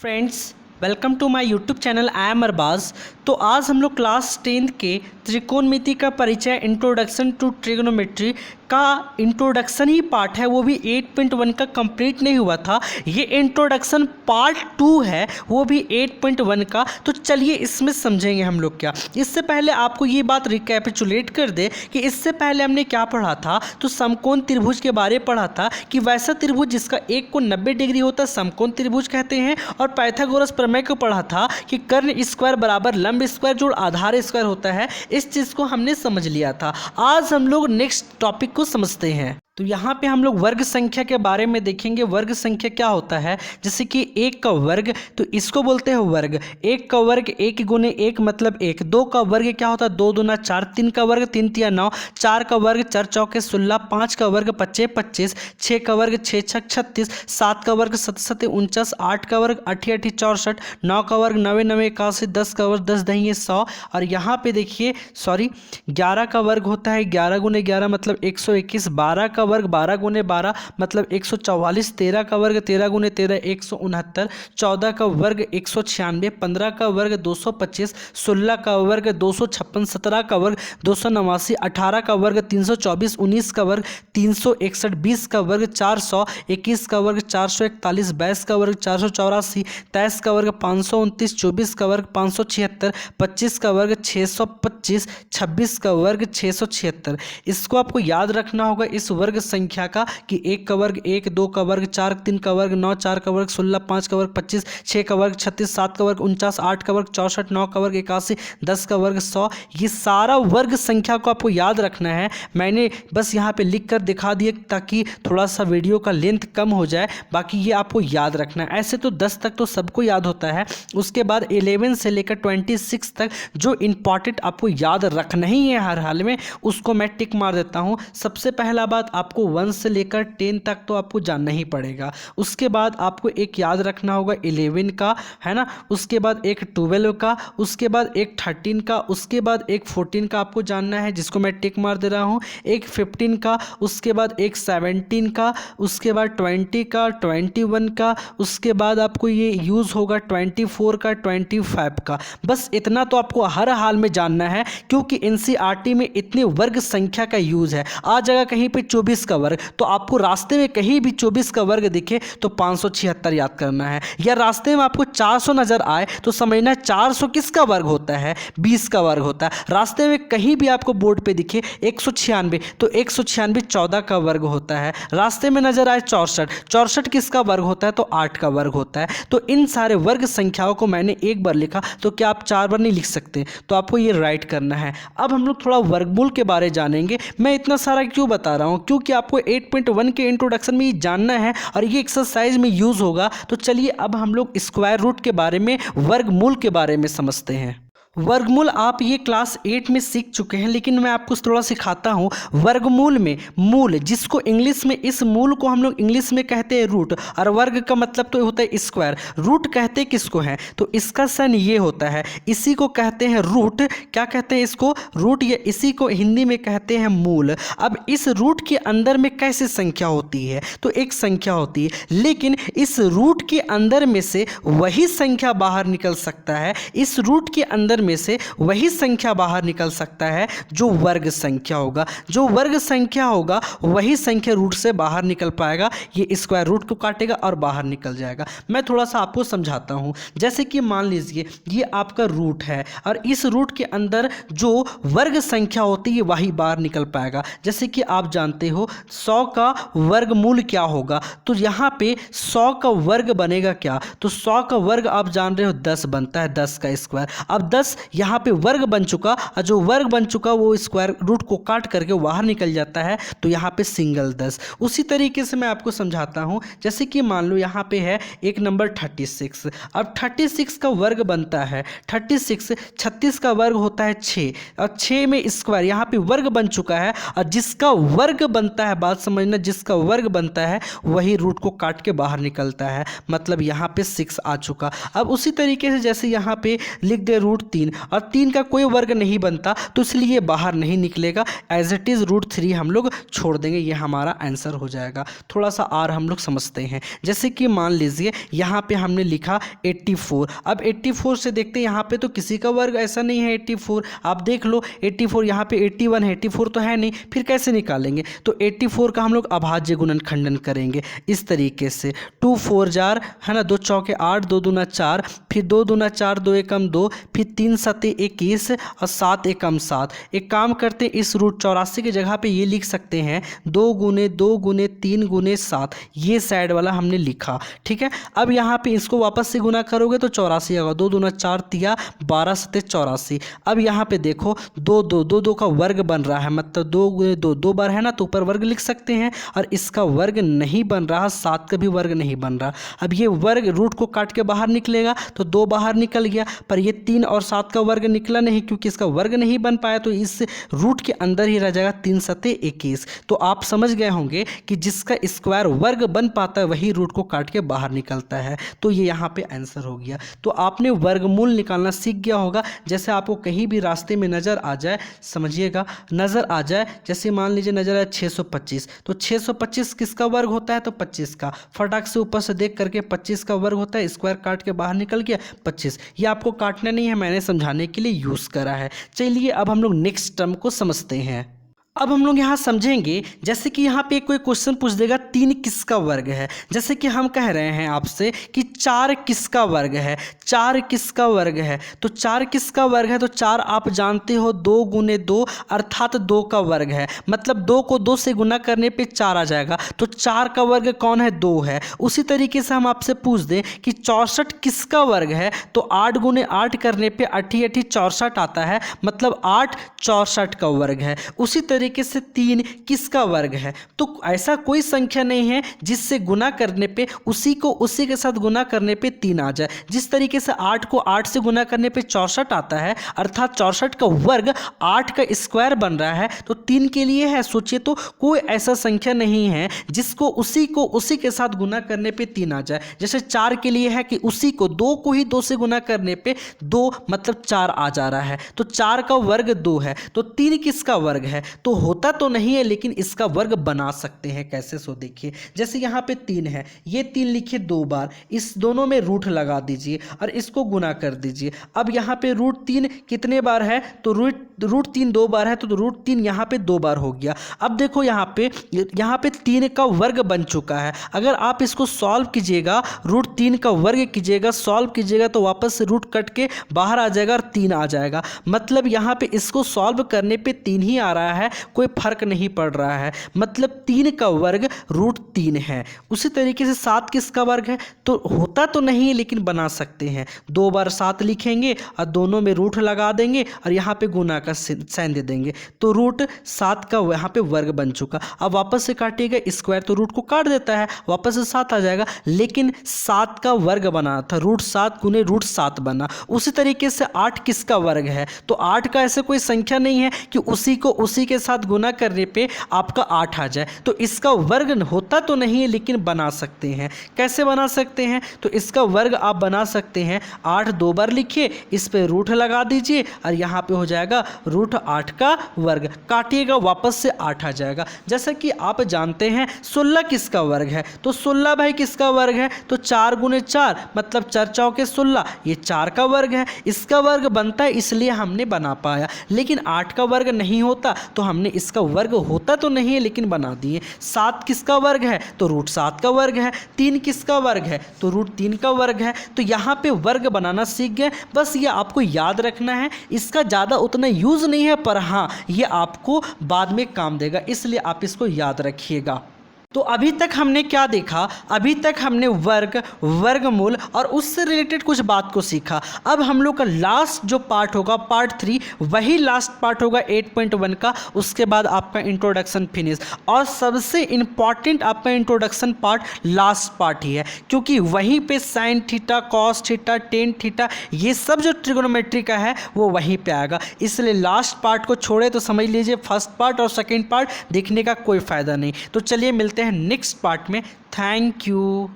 Friends, welcome to my YouTube channel. I am Arbaaz. तो आज हम लोग क्लास 10th के त्रिकोणमिति का परिचय इंट्रोडक्शन टू ट्रिग्नोमेट्री का इंट्रोडक्शन ही पार्ट है, वो भी 8.1 का कंप्लीट नहीं हुआ था। ये इंट्रोडक्शन पार्ट 2 है, वो भी 8.1 का। तो चलिए इसमें समझेंगे हम लोग क्या। इससे पहले आपको ये बात रिकैपिचुलेट कर दे कि इससे पहले हमने क्या पढ़ा था। तो समकोण त्रिभुज के बारे में पढ़ा था कि वैसा त्रिभुज जिसका एक कोण 90 डिग्री होता है समकोण त्रिभुज कहते हैं। और पाइथागोरस प्रमेय को पढ़ा था कि कर्ण स्क्वायर बराबर लंब स्क्वायर जोड़ आधार स्क्वायर होता है। इस चीज को हमने समझ लिया था। आज हम लोग नेक्स्ट टॉपिक को समझते हैं। तो यहाँ पे हम लोग वर्ग संख्या के बारे में देखेंगे। वर्ग संख्या क्या होता है, जैसे कि 1 का वर्ग, तो इसको बोलते हैं वर्ग। 1 का वर्ग 1 गुने 1 मतलब 1। 2 का वर्ग क्या होता है, 2 दूना 4। 3 का वर्ग 3 तिया 9। 4 का वर्ग 4 चौके 16। 5 का वर्ग 5 25। 6 का वर्ग 6 6 36। 7 का वर्ग 7 7 49। 8 का वर्ग 8 8 64। 9 का वर्ग 9 9 81। 10 का वर्ग 10 दही 100। और यहाँ पे देखिए 11 का वर्ग होता है 11 गुने 11 मतलब 121। 12 का वर्ग 12 गुने 12 मतलब 144। 13 का वर्ग 13 गुने 13 169। 14 का वर्ग 196। 15 का वर्ग 225। 16 का वर्ग 256। 17 का वर्ग 289। 18 का वर्ग 324। 19 का वर्ग 361। 20 का वर्ग 400। 21 का वर्ग 441। 22 का वर्ग 484। 23 का वर्ग 529। 24 का वर्ग 576। 25 का वर्ग 625। 26 का वर्ग 676। इसको आपको याद रखना होगा इस वर्ग संख्या का कि 1 का वर्ग 1, 2 का वर्ग 4, 3 का वर्ग 9, 4 का वर्ग 16, 5 का वर्ग 25, 6 का वर्ग 36, 7 का वर्ग 49, 8 का वर्ग 64, 9 का वर्ग 81, 10 का वर्ग 100। ये सारा वर्ग संख्या को आपको याद रखना है। मैंने बस यहाँ पे लिख कर दिखा दिया ताकि थोड़ा सा वीडियो का लेंथ कम हो जाए, बाकी ये आपको याद रखना है। ऐसे तो 10 तक तो सबको याद होता है, उसके बाद 11 से लेकर 26 तक जो इंपॉर्टेंट आपको याद रखना ही है हर हाल में, उसको मैं टिक मार देता हूँ। सबसे पहला बात आपको 1 से लेकर 10 तक तो आपको जानना ही पड़ेगा। उसके बाद आपको एक याद रखना होगा 11 का, है ना। उसके बाद एक 12 का, उसके बाद एक 13 का, उसके बाद एक 14 का आपको जानना है जिसको मैं टिक मार दे रहा हूँ। एक 15 का, उसके बाद एक 17 का, उसके बाद 20 का, 21 का, उसके बाद आपको ये यूज़ होगा 24 का, 25 का। बस इतना तो आपको हर हाल में जानना है क्योंकि एनसीईआरटी में इतने वर्ग संख्या का यूज़ है। आ जाएगा कहीं पे 24 का वर्ग, तो आपको रास्ते में कहीं भी 24 का वर्ग दिखे तो 576 याद करना है। या रास्ते में आपको 400 नजर आए तो समझना है 400 किसका वर्ग होता है, 20 का वर्ग होता है। रास्ते में कहीं भी आपको बोर्ड पे दिखे 196 तो 196 14 का वर्ग होता है। रास्ते में नजर आए 64, 64 किसका वर्ग होता है तो 8 का वर्ग होता है। तो इन सारे वर्ग संख्याओं को मैंने एक बार लिखा तो क्या आप 4 बार नहीं लिख सकते, तो आपको ये राइट करना है। अब हम लोग थोड़ा वर्गमूल के बारे जानेंगे। मैं इतना सारा क्यों बता रहा हूँ, क्योंकि आपको 8.1 के इंट्रोडक्शन में ये जानना है और ये एक्सरसाइज में यूज़ होगा। तो चलिए अब हम लोग स्क्वायर रूट के बारे में, वर्गमूल के बारे में समझते हैं। वर्गमूल आप ये क्लास 8 में सीख चुके हैं, लेकिन मैं आपको थोड़ा सिखाता हूँ। वर्गमूल में मूल, जिसको इंग्लिश में, इस मूल को हम लोग इंग्लिश में कहते हैं रूट, और वर्ग का मतलब तो होता है स्क्वायर। रूट कहते किसको हैं, तो इसका सन ये होता है, इसी को कहते हैं रूट। क्या कहते हैं इसको, रूट, या इसी को हिंदी में कहते हैं मूल। अब इस रूट के अंदर में कैसे संख्या होती है, तो एक संख्या होती है, लेकिन इस रूट के अंदर में से वही संख्या बाहर निकल सकता है। इस रूट के अंदर में से वही संख्या बाहर निकल सकता है जो वर्ग संख्या होगा। जो वर्ग संख्या होगा वही संख्या रूट से बाहर निकल पाएगा। ये स्क्वायर रूट को काटेगा और बाहर निकल जाएगा। मैं थोड़ा सा आपको समझाता हूं। जैसे कि मान लीजिए ये आपका रूट है और इस रूट के अंदर जो वर्ग संख्या होती है वही बाहर निकल पाएगा। जैसे कि आप जानते हो 100 का वर्गमूल क्या होगा, तो यहाँ पे 100 का वर्ग बनेगा क्या, तो 100 का वर्ग आप जान रहे हो 10 बनता है, 10 का स्क्वायर। अब 10 यहाँ पे वर्ग बन चुका, और जो वर्ग बन चुका वो स्क्वायर रूट को काट करके बाहर निकल जाता है, तो यहाँ पे सिंगल 10। उसी तरीके से मैं आपको समझाता हूँ। जैसे कि मान लो यहाँ पे है एक नंबर 36। अब 36 का वर्ग बनता है 36, 36 का वर्ग होता है 6, और 6 में स्क्वायर, यहाँ पे वर्ग बन चुका है, और जिसका वर्ग बनता है, बात समझना, जिसका वर्ग बनता है वही रूट को काट के बाहर निकलता है, मतलब यहाँ पे 6 आ चुका। अब उसी तरीके से जैसे यहाँ पे लिख दे √3, 3 और 3 का कोई वर्ग नहीं बनता, तो इसलिए ये बाहर नहीं निकलेगा। एज इट इज़ √3 हम लोग छोड़ देंगे, ये हमारा आंसर हो जाएगा। थोड़ा सा आर हम लोग समझते हैं। जैसे कि मान लीजिए यहाँ पे हमने लिखा 84। अब 84 से देखते हैं, यहाँ पे तो किसी का वर्ग ऐसा नहीं है 84। आप देख लो 84, यहाँ पे 81 है, 84 तो है नहीं, फिर कैसे निकालेंगे? तो 84 का हम लोग अभाज्य गुणनखंडन करेंगे इस तरीके से। 2 4 जार है ना, 2 चौके 8, 2 दूना 4, फिर 2 दूना 4, 2 एकम 2, फिर 3 सते 21 और 7 एकम 7। एक काम करते हैं, इस √84 की जगह पे ये लिख सकते हैं 2 गुने 2 गुने 3 गुने 7, ये साइड वाला हमने लिखा। ठीक है, अब यहाँ पे इसको वापस से गुना करोगे तो 84 होगा। 2 दूना 4 तिया 12 सते 84। अब यहाँ पे देखो 2 2 2 2 का वर्ग बन रहा है, मतलब 2 गुने 2 2 बार है ना, तो ऊपर वर्ग लिख सकते हैं। और इसका वर्ग नहीं बन रहा, 7 का भी वर्ग नहीं बन रहा। अब ये वर्ग रूट को काट के बाहर निकलेगा तो 2 बाहर निकल गया, पर ये 3 और 7 का वर्ग निकला नहीं, क्योंकि इसका वर्ग नहीं बन पाया, तो इस रूट के अंदर ही रह जाएगा 3 सते 21। तो आप समझ गए होंगे कि जिसका स्क्वायर वर्ग बन पाता है वही रूट को काट के बाहर निकलता है। तो ये यहाँ पे आंसर हो गया। तो आपने वर्गमूल निकालना सीख गया होगा। जैसे आपको कहीं भी रास्ते में नज़र आ जाए, समझिएगा, नज़र आ जाए, जैसे मान लीजिए नज़र आए 625, तो 625 किसका वर्ग होता है? तो 25 का। फटाक से ऊपर से देख करके 25 का वर्ग होता है, स्क्वायर काट के बाहर निकल गया 25। ये आपको काटना नहीं है, मैंने समझाने के लिए यूज़ करा है। चलिए अब हम लोग नेक्स्ट टर्म को समझते हैं। अब हम लोग यहाँ समझेंगे, जैसे कि यहाँ पे कोई क्वेश्चन पूछ देगा 3 किसका वर्ग है। जैसे कि हम कह रहे हैं आपसे कि 4 किसका वर्ग है, 4 किसका वर्ग है। तो 4 किसका वर्ग है? तो 4 आप जानते हो 2 गुने 2 अर्थात 2 का वर्ग है, मतलब 2 को 2 से गुना करने पे 4 आ जाएगा। तो 4 का वर्ग कौन है? 2 है। उसी तरीके से हम आपसे पूछ दें कि 64 किसका वर्ग है, तो 8 गुने 8 करने पे 8 8 64 आता है, मतलब 8 64 का वर्ग है। उसी तरीके से 3 किसका वर्ग है? तो ऐसा कोई संख्या नहीं है जिससे गुना करने पे उसी को उसी के साथ गुना करने पे 3 आ जाए। जिस तरीके से 8 को 8 से गुना करने पे 64 आता है, अर्थात 64 का वर्ग 8 का स्क्वायर बन रहा है, तो 3 के लिए है। सोचिए तो कोई ऐसा संख्या नहीं है जिसको उसी के साथ गुना करने पे 3 आ जाए। जैसे 4 के लिए है कि उसी को 2 को ही 2 से गुना करने पे 2 मतलब 4 आ जा रहा है, तो 4 का वर्ग 2 है। तो 3 किसका वर्ग है? तो होता तो नहीं है, लेकिन इसका वर्ग बना सकते हैं। कैसे? सो देखिए, जैसे यहाँ पे 3 है, ये 3 लिखिए 2 बार, इस दोनों में रूट लगा दीजिए और इसको गुना कर दीजिए। अब यहाँ पे √3 कितने बार है? तो रूट 3 2 बार है, तो √3 यहाँ पे 2 बार हो गया। अब देखो यहाँ पे 3 का वर्ग बन चुका है। अगर आप इसको सॉल्व कीजिएगा, √3 का वर्ग कीजिएगा, सॉल्व कीजिएगा, तो वापस से रूट कट के बाहर आ जाएगा और 3 आ जाएगा। मतलब यहाँ पे इसको सॉल्व करने पे 3 ही आ रहा है, कोई फर्क नहीं पड़ रहा है। मतलब 3 का वर्ग √3 है। उसी तरीके से 7 किसका वर्ग है? तो होता तो नहीं है, लेकिन बना सकते हैं। 2 बार 7 लिखेंगे और दोनों में रूट लगा देंगे और यहाँ पे गुना का साइन दे देंगे, तो √7 का यहाँ पे वर्ग बन चुका। अब वापस से काटिएगा, स्क्वायर तो रूट को काट देता है, वापस से 7 आ जाएगा, लेकिन 7 का वर्ग बना था, √7 गुने √7 बना। उसी तरीके से 8 किसका वर्ग है? तो 8 का ऐसे कोई संख्या नहीं है कि उसी को उसी के साथ गुना करने पे आपका 8 आ जाए। तो इसका वर्ग होता तो नहीं है, लेकिन बना सकते हैं। कैसे बना सकते हैं? तो इसका वर्ग आप बना सकते हैं, 8 2 बार लिखिए, इस पे रूट लगा दीजिए और यहाँ पे हो जाएगा √8 का वर्ग। काटिएगा, वापस से 8 आ जाएगा। जैसा कि आप जानते हैं 16 किसका वर्ग है? तो 16 भाई किसका वर्ग है? तो 4 गुने 4 मतलब 4 चौके 16, ये 4 का वर्ग है। इसका वर्ग बनता है, इसलिए हमने बना पाया। लेकिन 8 का वर्ग नहीं होता, तो हमने इसका वर्ग होता तो नहीं है, लेकिन बना दिए। 7 किसका वर्ग है? तो √7 का वर्ग है। 3 किसका वर्ग है? तो √3 का वर्ग है। तो यहाँ पे वर्ग बनाना सीख गए। बस ये आपको याद रखना है, इसका ज़्यादा उतना यूज़ नहीं है, पर हाँ ये आपको बाद में काम देगा, इसलिए आप इसको याद रखिएगा। तो अभी तक हमने क्या देखा? अभी तक हमने वर्ग, वर्गमूल और उससे रिलेटेड कुछ बात को सीखा। अब हम लोग का लास्ट जो पार्ट होगा, पार्ट 3, वही लास्ट पार्ट होगा 8.1 का। उसके बाद आपका इंट्रोडक्शन फिनिश, और सबसे इम्पॉर्टेंट आपका इंट्रोडक्शन पार्ट लास्ट पार्ट ही है, क्योंकि वहीं पे sine theta, cos theta, tan theta, ये सब जो ट्रिग्नोमेट्री का है वो वहीं पे आएगा। इसलिए लास्ट पार्ट को छोड़े तो समझ लीजिए फर्स्ट पार्ट और सेकेंड पार्ट देखने का कोई फ़ायदा नहीं। तो चलिए मिलते हैं नेक्स्ट पार्ट में। Thank you.